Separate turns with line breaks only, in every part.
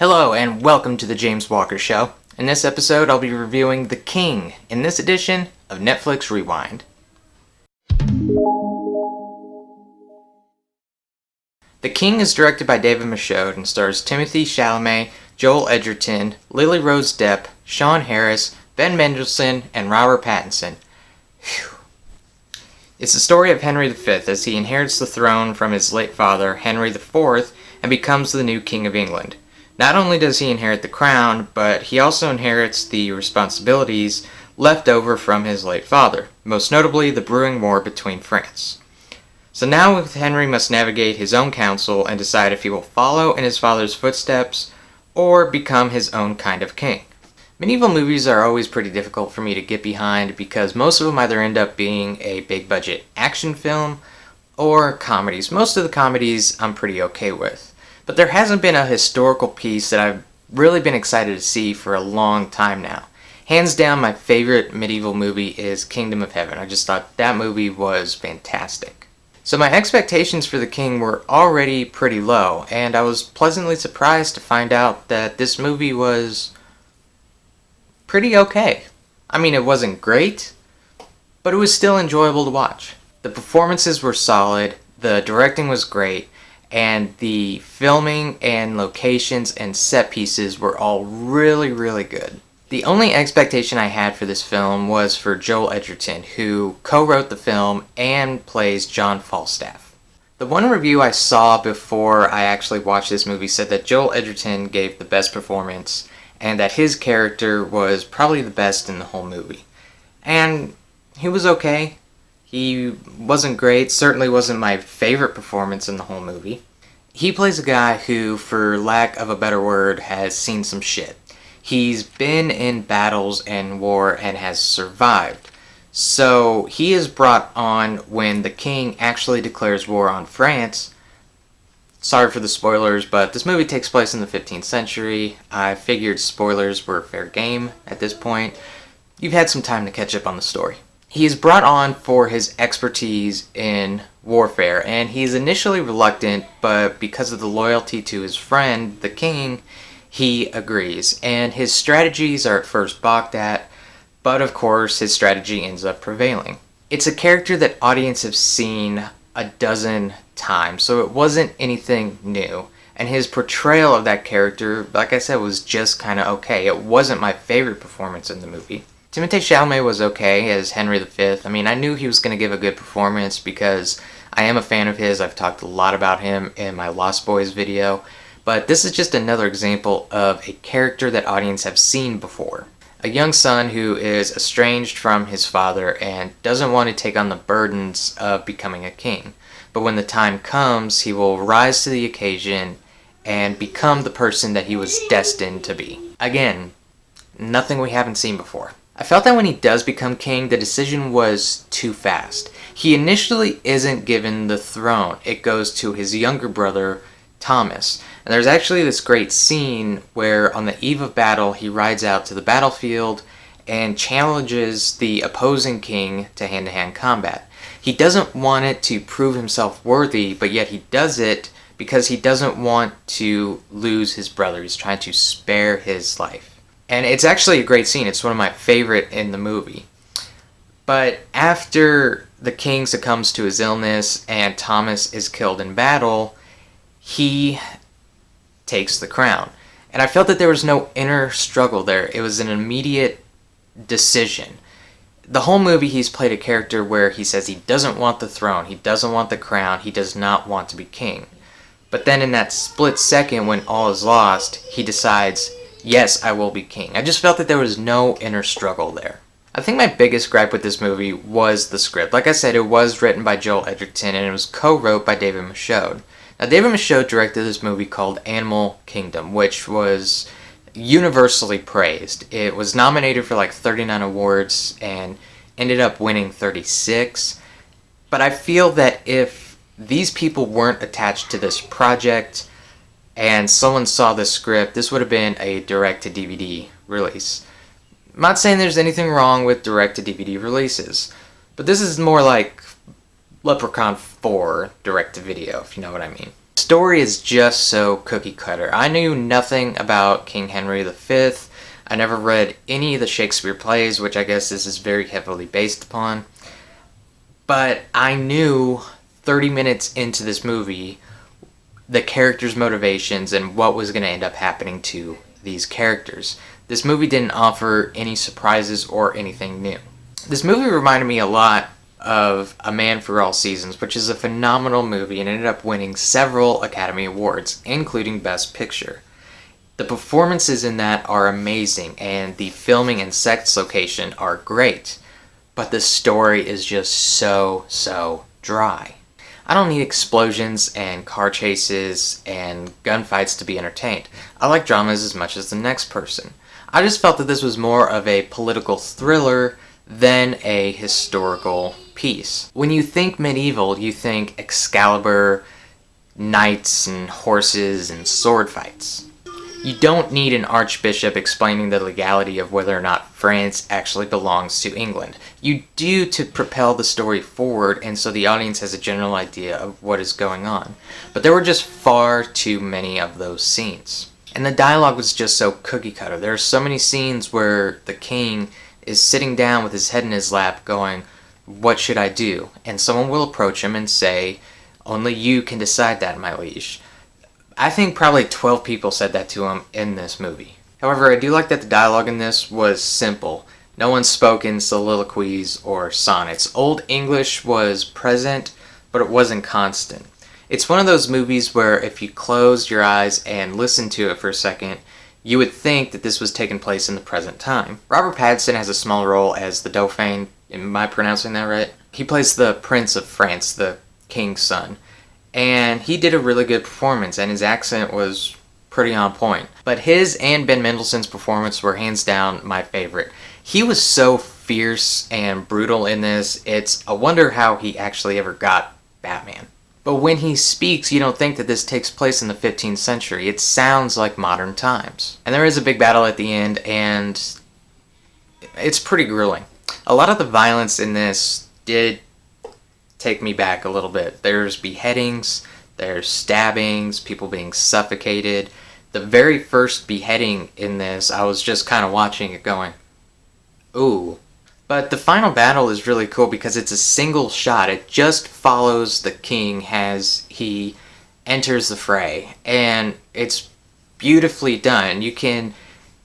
Hello and welcome to the James Walker Show. In this episode, I'll be reviewing The King in this edition of Netflix Rewind. The King is directed by David Michod and stars Timothee Chalamet, Joel Edgerton, Lily Rose Depp, Sean Harris, Ben Mendelson, and Robert Pattinson. Whew. It's the story of Henry V as he inherits the throne from his late father, Henry IV, and becomes the new King of England. Not only does he inherit the crown, but he also inherits the responsibilities left over from his late father, most notably the brewing war between France. So now Henry must navigate his own council and decide if he will follow in his father's footsteps or become his own kind of king. Medieval movies are always pretty difficult for me to get behind because most of them either end up being a big budget action film or comedies. Most of the comedies I'm pretty okay with. But there hasn't been a historical piece that I've really been excited to see for a long time now. Hands down, my favorite medieval movie is Kingdom of Heaven. I just thought that movie was fantastic. So my expectations for The King were already pretty low, and I was pleasantly surprised to find out that this movie was pretty okay. I mean, it wasn't great, but it was still enjoyable to watch. The performances were solid, the directing was great, and the filming and locations and set pieces were all really good. The only expectation I had for this film was for Joel Edgerton, who co-wrote the film and plays John Falstaff. The one review I saw before I actually watched this movie said that Joel Edgerton gave the best performance and that his character was probably the best in the whole movie. And he was okay. He wasn't great, certainly wasn't my favorite performance in the whole movie. He plays a guy who, for lack of a better word, has seen some shit. He's been in battles and war and has survived. So he is brought on when the king actually declares war on France. Sorry for the spoilers, but this movie takes place in the 15th century. I figured spoilers were fair game at this point. You've had some time to catch up on the story. He is brought on for his expertise in warfare, and he's initially reluctant, but because of the loyalty to his friend, the king, he agrees, and his strategies are at first balked at, but of course his strategy ends up prevailing. It's a character that audiences have seen a dozen times, so it wasn't anything new, and his portrayal of that character, like I said, was just kind of okay. It wasn't my favorite performance in the movie. Timothée Chalamet was okay as Henry V. I mean, I knew he was going to give a good performance because I am a fan of his. I've talked a lot about him in my Lost Boys video. But this is just another example of a character that audiences have seen before. A young son who is estranged from his father and doesn't want to take on the burdens of becoming a king. But when the time comes, he will rise to the occasion and become the person that he was destined to be. Again, nothing we haven't seen before. I felt that when he does become king, the decision was too fast. He initially isn't given the throne. It goes to his younger brother, Thomas. And there's actually this great scene where on the eve of battle he rides out to the battlefield and challenges the opposing king to hand-to-hand combat. He doesn't want it to prove himself worthy, but yet he does it because he doesn't want to lose his brother. He's trying to spare his life. And it's actually a great scene. It's one of my favorite in the movie. But after the king succumbs to his illness and Thomas is killed in battle, he takes the crown. And I felt that there was no inner struggle there. It was an immediate decision. The whole movie he's played a character where he says he doesn't want the throne, he doesn't want the crown, he does not want to be king. But then in that split second when all is lost, he decides, yes, I will be king. I just felt that there was no inner struggle there. I think my biggest gripe with this movie was the script. Like I said, it was written by Joel Edgerton and it was co-wrote by David Michod. Now, David Michod directed this movie called Animal Kingdom, which was universally praised. It was nominated for like 39 awards and ended up winning 36. But I feel that if these people weren't attached to this project and someone saw this script, this would have been a direct-to-DVD release. I'm not saying there's anything wrong with direct-to-DVD releases, but this is more like Leprechaun 4 direct-to-video, if you know what I mean. story is just so cookie cutter. I knew nothing about King Henry V. I never read any of the Shakespeare plays, which I guess this is very heavily based upon. But I knew 30 minutes into this movie the characters' motivations and what was going to end up happening to these characters. This movie didn't offer any surprises or anything new. This movie reminded me a lot of A Man for All Seasons, which is a phenomenal movie and ended up winning several Academy Awards, including Best Picture. The performances in that are amazing, and the filming and set location are great, but the story is just so dry. I don't need explosions and car chases and gunfights to be entertained. I like dramas as much as the next person. I just felt that this was more of a political thriller than a historical piece. When you think medieval, you think Excalibur, knights and horses and sword fights. You don't need an archbishop explaining the legality of whether or not France actually belongs to England. You do to propel the story forward and so the audience has a general idea of what is going on. But there were just far too many of those scenes. And the dialogue was just so cookie cutter. There are so many scenes where the king is sitting down with his head in his lap going, "What should I do?" And someone will approach him and say, "Only you can decide that, my liege." I think probably 12 people said that to him in this movie. However, I do like that the dialogue in this was simple. No one spoke in soliloquies or sonnets. Old English was present, but it wasn't constant. It's one of those movies where if you closed your eyes and listened to it for a second, you would think that this was taking place in the present time. Robert Pattinson has a small role as the Dauphin. Am I pronouncing that right? He plays the Prince of France, the king's son. And he did a really good performance, and his accent was pretty on point. But his and Ben Mendelsohn's performance were hands down my favorite. He was so fierce and brutal in this, it's a wonder how he actually ever got Batman. But when he speaks, you don't think that this takes place in the 15th century. It sounds like modern times. And there is a big battle at the end, and it's pretty grueling. A lot of the violence in this did take me back a little bit. There's beheadings, there's stabbings, people being suffocated. The very first beheading in this, I was just kind of watching it going, ooh. But the final battle is really cool because it's a single shot. It just follows the king as he enters the fray. And it's beautifully done. You can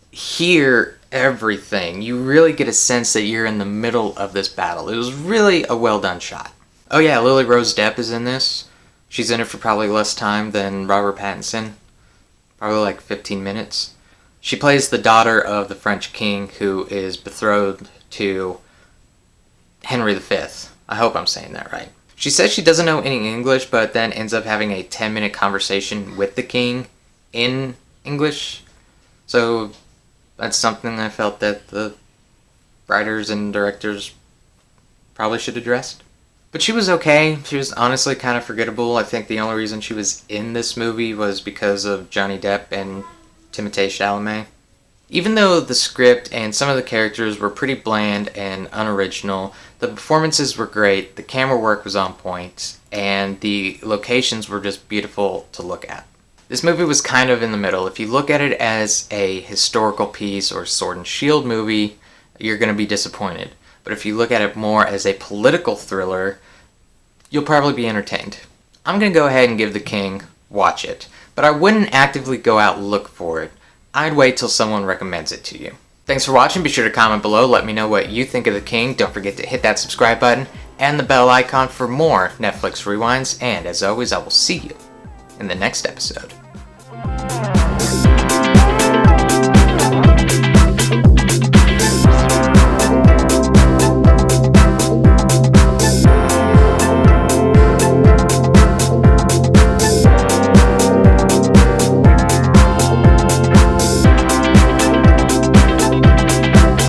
hear everything. You really get a sense that you're in the middle of this battle. It was really a well done shot. Oh yeah, Lily Rose Depp is in this. She's in it for probably less time than Robert Pattinson. Probably like 15 minutes. She plays the daughter of the French king who is betrothed to Henry V. I hope I'm saying that right. She says she doesn't know any English, but then ends up having a 10-minute conversation with the king in English. So that's something I felt that the writers and directors probably should have addressed. But she was okay. She was honestly kind of forgettable. I think the only reason she was in this movie was because of Johnny Depp and Timothée Chalamet. Even though the script and some of the characters were pretty bland and unoriginal, the performances were great, the camera work was on point, and the locations were just beautiful to look at. This movie was kind of in the middle. If you look at it as a historical piece or sword and shield movie, you're going to be disappointed. But if you look at it more as a political thriller, you'll probably be entertained. I'm going to go ahead and give The King, watch it. But I wouldn't actively go out and look for it. I'd wait till someone recommends it to you. Thanks for watching. Be sure to comment below. Let me know what you think of The King. Don't forget to hit that subscribe button and the bell icon for more Netflix Rewinds. And as always, I will see you in the next episode.